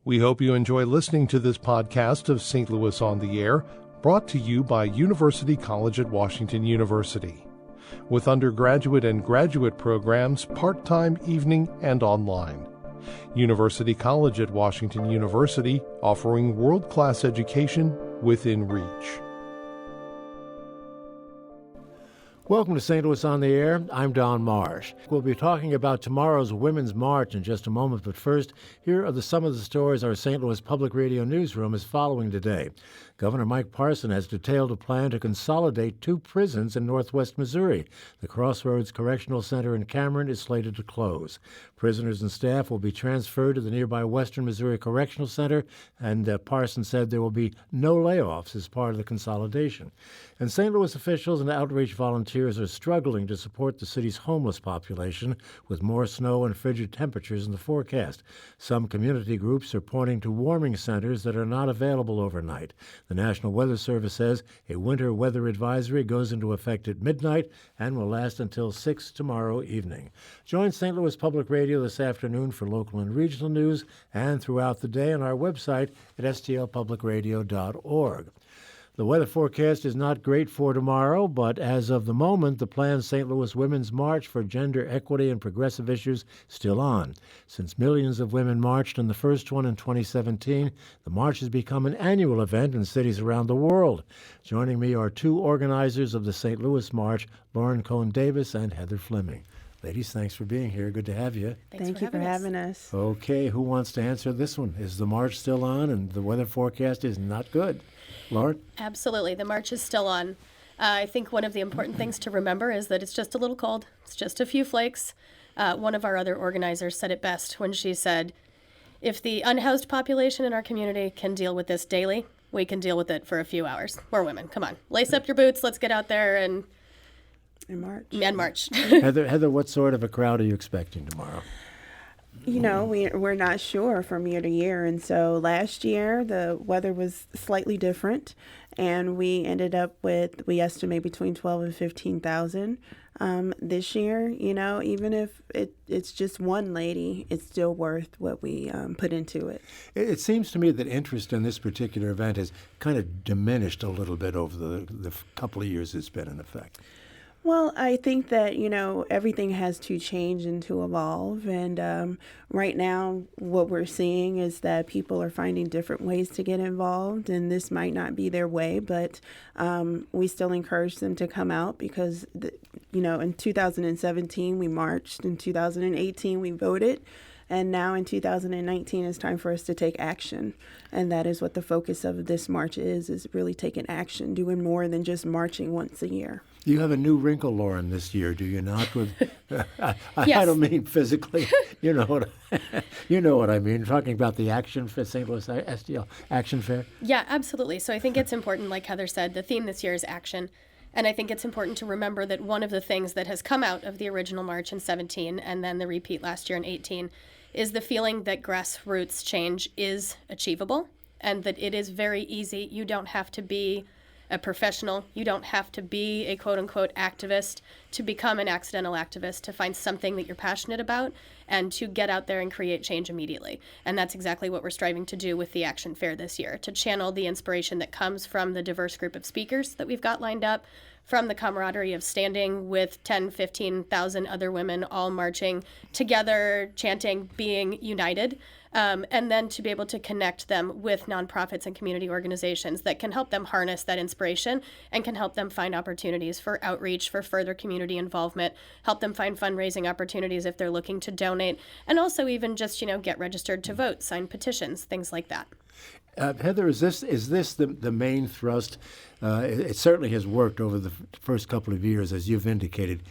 We hope you enjoy listening to this podcast of St. Louis on the Air, brought to you by University College at Washington University. With undergraduate and graduate programs, part-time, evening, and online. University College at Washington University, offering world-class education within reach. Welcome to St. Louis on the Air. I'm Don Marsh. We'll be talking about tomorrow's Women's March in just a moment, but first, here are some of the stories our St. Louis Public Radio newsroom is following today. Governor Mike Parson has detailed a plan to consolidate 2 prisons in northwest Missouri. The Crossroads Correctional Center in Cameron is slated to close. Prisoners and staff will be transferred to the nearby Western Missouri Correctional Center, and Parson said there will be no layoffs as part of the consolidation. And St. Louis officials and outreach volunteers are struggling to support the city's homeless population with more snow and frigid temperatures in the forecast. Some community groups are pointing to warming centers that are not available overnight. The National Weather Service says a winter weather advisory goes into effect at midnight and will last until 6 tomorrow evening. Join St. Louis Public Radio this afternoon for local and regional news and throughout the day on our website at stlpublicradio.org. The weather forecast is not great for tomorrow, but as of the moment, the planned St. Louis Women's March for gender equity and progressive issues still on. Since millions of women marched in the first one in 2017, the march has become an annual event in cities around the world. Joining me are 2 organizers of the St. Louis March, Lauren Cohn-Davis and Heather Fleming. Ladies, thanks for being here. Good to have you. Thank you for having us. Okay, who wants to answer this one? Is the march still on and the weather forecast is not good? Lauren? Absolutely. The march is still on. I think one of the important things to remember is that it's just a little cold. It's just a few flakes. One of our other organizers said it best when she said, if the unhoused population in our community can deal with this daily, we can deal with it for a few hours. We're women. Come on. Lace up your boots. Let's get out there and march. Heather, what sort of a crowd are you expecting tomorrow? You know, we're not sure from year to year. And so last year, the weather was slightly different. And we ended up with, we estimate between 12 and 15,000. This year, you know, even if it's just one lady, it's still worth what we put into it. It seems to me that interest in this particular event has kind of diminished a little bit over the couple of years it's been in effect. Well, I think that, you know, everything has to change and to evolve. And right now, what we're seeing is that people are finding different ways to get involved. And this might not be their way, but we still encourage them to come out because, you know, in 2017, we marched. In 2018, we voted. And now in 2019, it's time for us to take action. And that is what the focus of this march is really taking action, doing more than just marching once a year. You have a new wrinkle, Lauren, this year, do you not? With Yes. I don't mean physically. You know what I mean. Talking about the Action for St. Louis STL Action Fair. Yeah, absolutely. So I think it's important, like Heather said, the theme this year is action. And I think it's important to remember that one of the things that has come out of the original march in 17 and then the repeat last year in 18 is the feeling that grassroots change is achievable and that it is very easy. You don't have to be a professional. You don't have to be a quote-unquote activist to become an accidental activist, to find something that you're passionate about and to get out there and create change immediately. And that's exactly what we're striving to do with the Action Fair this year, to channel the inspiration that comes from the diverse group of speakers that we've got lined up, from the camaraderie of standing with 10, 15,000 other women all marching together, chanting, being united, and then to be able to connect them with nonprofits and community organizations that can help them harness that inspiration and can help them find opportunities for outreach, for further community involvement, help them find fundraising opportunities if they're looking to donate, and also even just, you know, get registered to vote, sign petitions, things like that. Heather, is this the main thrust? It certainly has worked over the first couple of years, as you've indicated,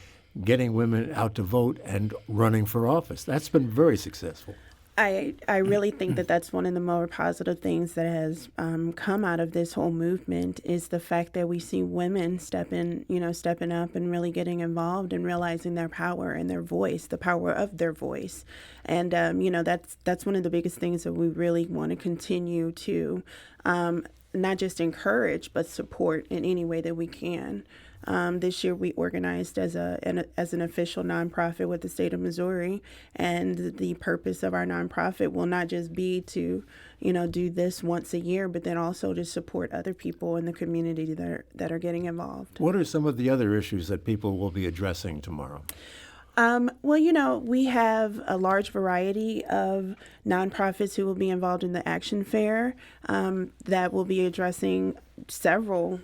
getting women out to vote and running for office. That's been very successful. I really think that that's one of the more positive things that has come out of this whole movement is the fact that we see women stepping up and really getting involved and realizing their power and their voice, the power of their voice. And, that's one of the biggest things that we really want to continue to not just encourage, but support in any way that we can. This year we organized as an official nonprofit with the state of Missouri, and the purpose of our nonprofit will not just be to, do this once a year, but then also to support other people in the community that are getting involved. What are some of the other issues that people will be addressing tomorrow? Well, we have a large variety of nonprofits who will be involved in the Action Fair that will be addressing several.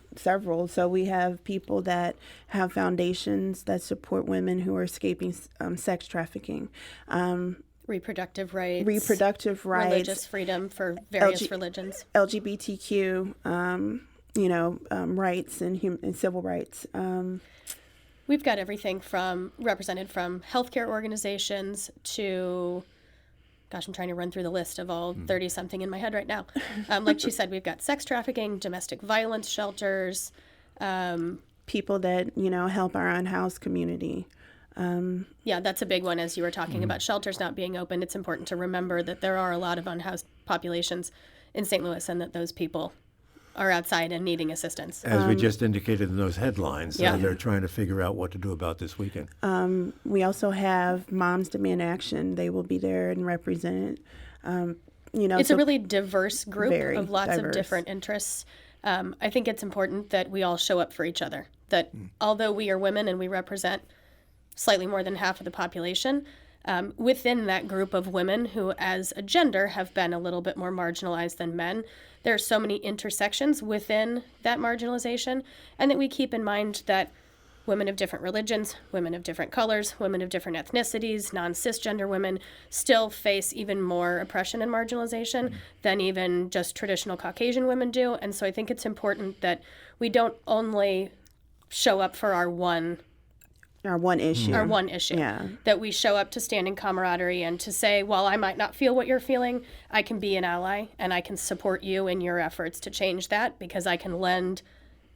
So we have people that have foundations that support women who are escaping sex trafficking. Reproductive rights. Religious freedom for various religions. LGBTQ, rights and civil rights. We've got everything represented from healthcare organizations to, gosh, I'm trying to run through the list of all 30-something in my head right now. Like she said, we've got sex trafficking, domestic violence shelters. People that, help our unhoused community. Yeah, that's a big one. As you were talking about shelters not being open, it's important to remember that there are a lot of unhoused populations in St. Louis and that those people are outside and needing assistance. As we just indicated in those headlines, Yeah. they're trying to figure out what to do about this weekend. We also have Moms Demand Action. They will be there and represented. It's a really diverse group very of lots of diverse. different interests. I think it's important that we all show up for each other, that although we are women and we represent slightly more than half of the population, within that group of women who as a gender have been a little bit more marginalized than men, there are so many intersections within that marginalization, and that we keep in mind that women of different religions, women of different colors, women of different ethnicities, non-cisgender women still face even more oppression and marginalization than even just traditional Caucasian women do. And so I think it's important that we don't only show up for our one issue, Yeah. that we show up to stand in camaraderie and to say, while I might not feel what you're feeling, I can be an ally and I can support you in your efforts to change that because I can lend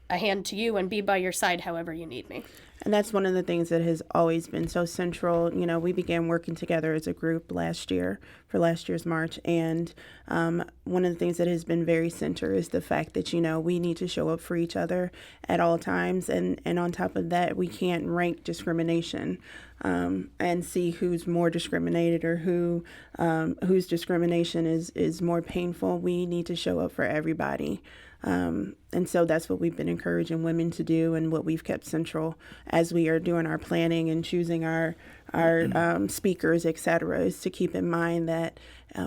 a hand to you and be by your side however you need me. And that's one of the things that has always been so central. We began working together as a group last year for last year's March. And one of the things that has been very center is the fact that, we need to show up for each other at all times. And on top of that, we can't rank discrimination and see who's more discriminated or whose discrimination is more painful. We need to show up for everybody. And so that's what we've been encouraging women to do and what we've kept central as we are doing our planning and choosing our speakers, et cetera, is to keep in mind that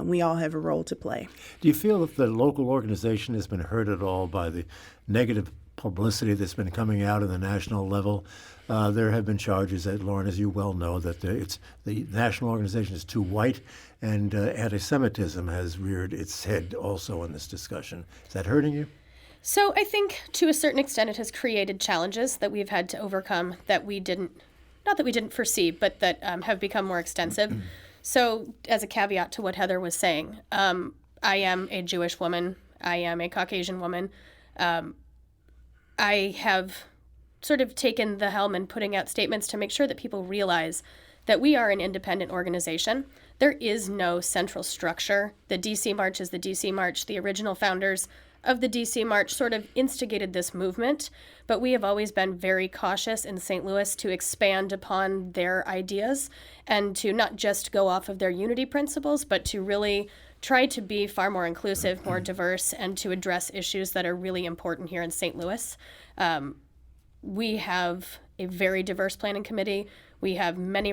we all have a role to play. Do you feel that the local organization has been hurt at all by the negative publicity that's been coming out at the national level? There have been charges, Lauren, as you well know, that the national organization is too white, and anti-Semitism has reared its head also in this discussion. Is that hurting you? So I think to a certain extent it has created challenges that we've had to overcome that we didn't foresee, but that have become more extensive. So as a caveat to what Heather was saying, I am a Jewish woman. I am a Caucasian woman. I have sort of taken the helm and putting out statements to make sure that people realize that we are an independent organization. There is no central structure. The DC March is the DC March. The original founders of the DC March sort of instigated this movement, but we have always been very cautious in St. Louis to expand upon their ideas and to not just go off of their unity principles, but to really try to be far more inclusive, more diverse, and to address issues that are really important here in St. Louis. We have a very diverse planning committee. We have many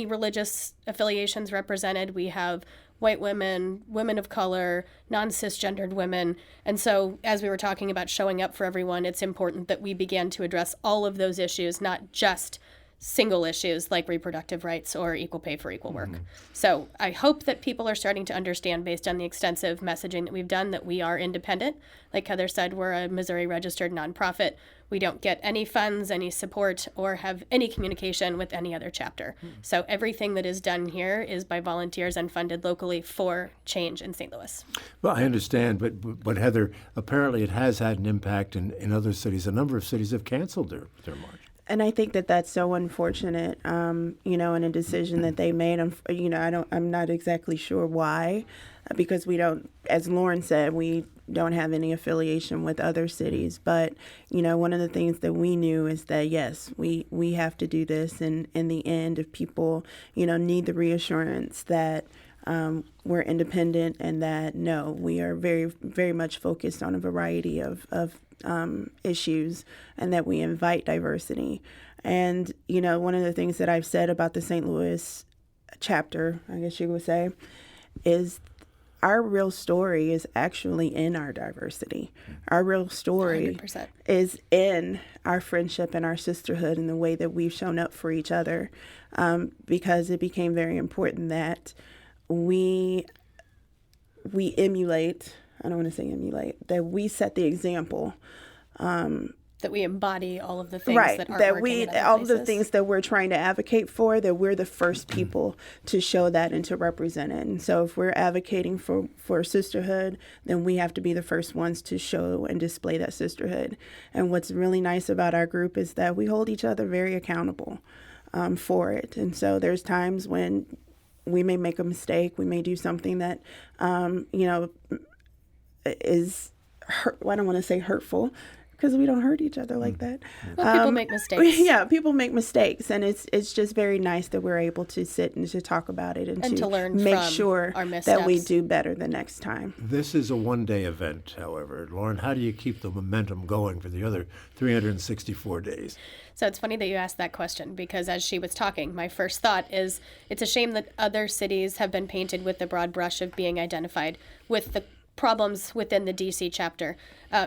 religious affiliations represented. We have white women, women of color, non-cisgendered women. And so as we were talking about showing up for everyone, it's important that we begin to address all of those issues, not just single issues like reproductive rights or equal pay for equal work. So I hope that people are starting to understand, based on the extensive messaging that we've done, that we are independent. Like Heather said, we're a Missouri registered nonprofit. We don't get any funds, any support, or have any communication with any other chapter. So everything that is done here is by volunteers and funded locally for change in St. Louis. Well, I understand, but Heather, apparently it has had an impact in other cities. A number of cities have canceled their march. And I think that that's so unfortunate, and a decision that they made. I'm not exactly sure why. because we don't, as Lauren said, we don't have any affiliation with other cities. But, one of the things that we knew is that, yes, we have to do this. And in the end, if people, need the reassurance that we're independent and that, no, we are very, very much focused on a variety of issues and that we invite diversity. And, one of the things that I've said about the St. Louis chapter, I guess you would say, is our real story is actually in our diversity. Our real story 100%. is in our friendship and our sisterhood and the way that we've shown up for each other, because it became very important that we emulate, I don't want to say emulate, that we set the example. That we embody all of the things Right, that aren't that working we, in other all of the places. things that we're trying to advocate for, that we're the first people to show that and to represent it. And so if we're advocating for sisterhood, then we have to be the first ones to show and display that sisterhood. And what's really nice about our group is that we hold each other very accountable for it. And so there's times when we may make a mistake, we may do something that, is hurt. Well, I don't want to say hurtful, because we don't hurt each other like that. Well, people make mistakes. Yeah, people make mistakes, and it's just very nice that we're able to sit and to talk about it and to learn make from sure our that we missteps. do better the next time. This is a one-day event, however. Lauren, how do you keep the momentum going for the other 364 days? So it's funny that you asked that question, because as she was talking, my first thought is it's a shame that other cities have been painted with the broad brush of being identified with the problems within the DC chapter,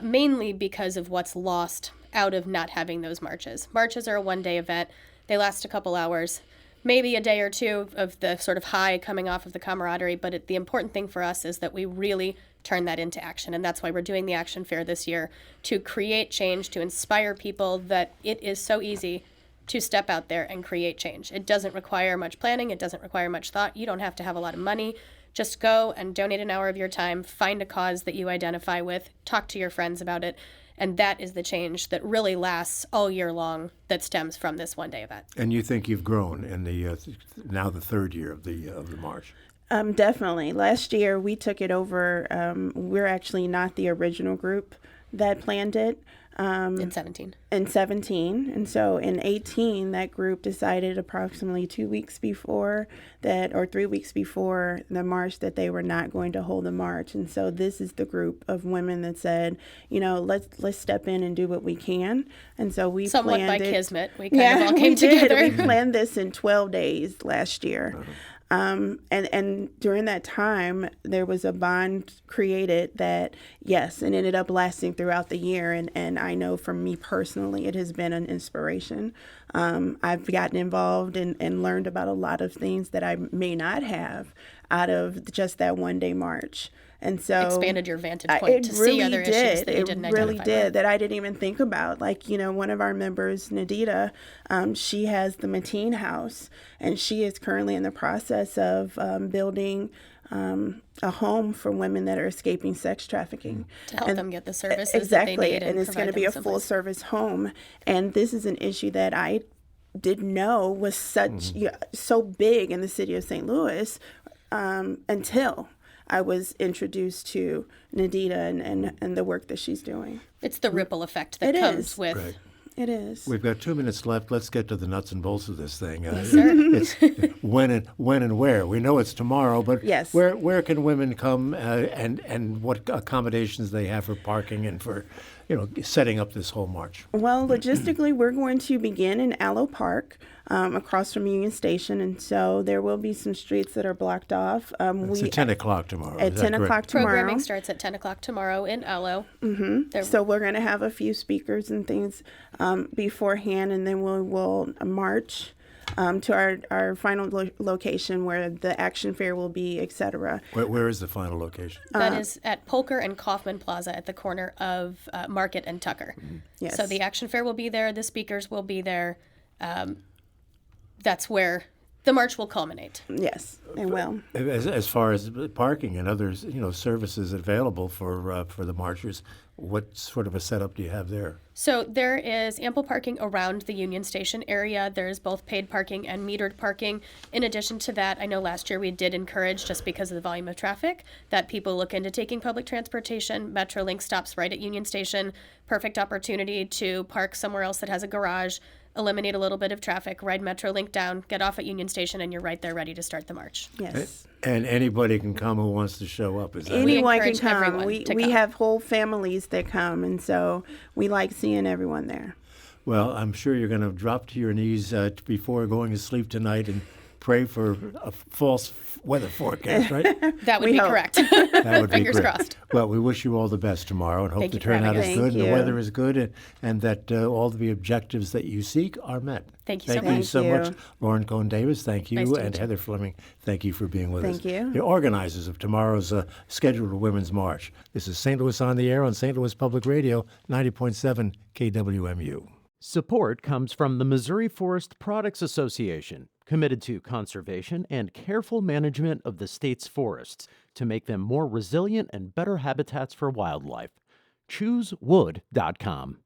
mainly because of what's lost out of not having those marches. Marches are a one-day event. They last a couple hours, maybe a day or two of the sort of high coming off of the camaraderie, but the important thing for us is that we really turn that into action, and that's why we're doing the Action Fair this year, to create change, to inspire people that it is so easy to step out there and create change. It doesn't require much planning. It doesn't require much thought. You don't have to have a lot of money. Just go and donate an hour of your time, find a cause that you identify with, talk to your friends about it, and that is the change that really lasts all year long that stems from this one-day event. And you think you've grown in the now the third year of the march? Definitely. Last year we took it over. We're actually not the original group that planned it. In 17. In 17. And so in 18, that group decided approximately 2 weeks before that, or 3 weeks before the march, that they were not going to hold the march. And so this is the group of women that said, let's step in and do what we can. And so we Somewhat planned by it. kismet, we kind of all came we did. together. We planned this in 12 days last year. And during that time, there was a bond created that, yes, and ended up lasting throughout the year. And I know for me personally, it has been an inspiration. I've gotten involved and learned about a lot of things that I may not have out of just that one-day march. And so expanded your vantage point to see other issues that you didn't identify. It really did, that I didn't even think about. Like, one of our members, Nadita, she has the Mateen House, and she is currently in the process of building a home for women that are escaping sex trafficking. To help them get the services exactly, that they need. And it's going to be a full-service home. And this is an issue that I didn't know was so big in the city of St. Louis until I was introduced to Nadita and the work that she's doing. It's the ripple effect that comes with. Right. It is. We've got 2 minutes left. Let's get to the nuts and bolts of this thing. Sir. It's when and where. We know it's tomorrow, but Yes. where can women come and what accommodations they have for parking and for setting up this whole march? Well, logistically, we're going to begin in Allo Park, across from Union Station, and so there will be some streets that are blocked off. It's at 10 o'clock tomorrow. At Is that 10 o'clock correct? tomorrow. Programming starts at 10 o'clock tomorrow in Allo. So we're going to have a few speakers and things beforehand, and then we'll march to our final location where the Action Fair will be, etc. Where is the final location? That is at Polker and Kaufman Plaza at the corner of Market and Tucker. Yes. So the Action Fair will be there. The speakers will be there. That's where the march will culminate. Yes, it will. As far as parking and other, services available for the marchers, what sort of a setup do you have there? So there is ample parking around the Union Station area. There's both paid parking and metered parking. In addition to that, I know last year we did encourage, just because of the volume of traffic, that people look into taking public transportation. Metrolink stops right at Union Station. Perfect opportunity to park somewhere else that has a garage, eliminate a little bit of traffic, ride Metrolink down, get off at Union Station, and you're right there ready to start the march. Yes. And anybody can come who wants to show up. Is that Anyone can encourage come. everyone We to come. have whole families that come, and so we like seeing everyone there. Well, I'm sure you're going to drop to your knees before going to sleep tonight and pray for a false weather forecast, right? That would We be hope. correct. That would be Fingers great. crossed. Well, we wish you all the best tomorrow and hope Thank the you for having turnout us. is Thank good and the you. weather is good and that all the objectives that you seek are met. Thank you so Thank you much. so Thank much. you. Lauren Cohn-Davis, thank you. Nice to meet And you. Heather Fleming, thank you for being with us. Thank you. The organizers of tomorrow's scheduled Women's March. This is St. Louis on the Air on St. Louis Public Radio, 90.7 KWMU. Support comes from the Missouri Forest Products Association, committed to conservation and careful management of the state's forests to make them more resilient and better habitats for wildlife. ChooseWood.com.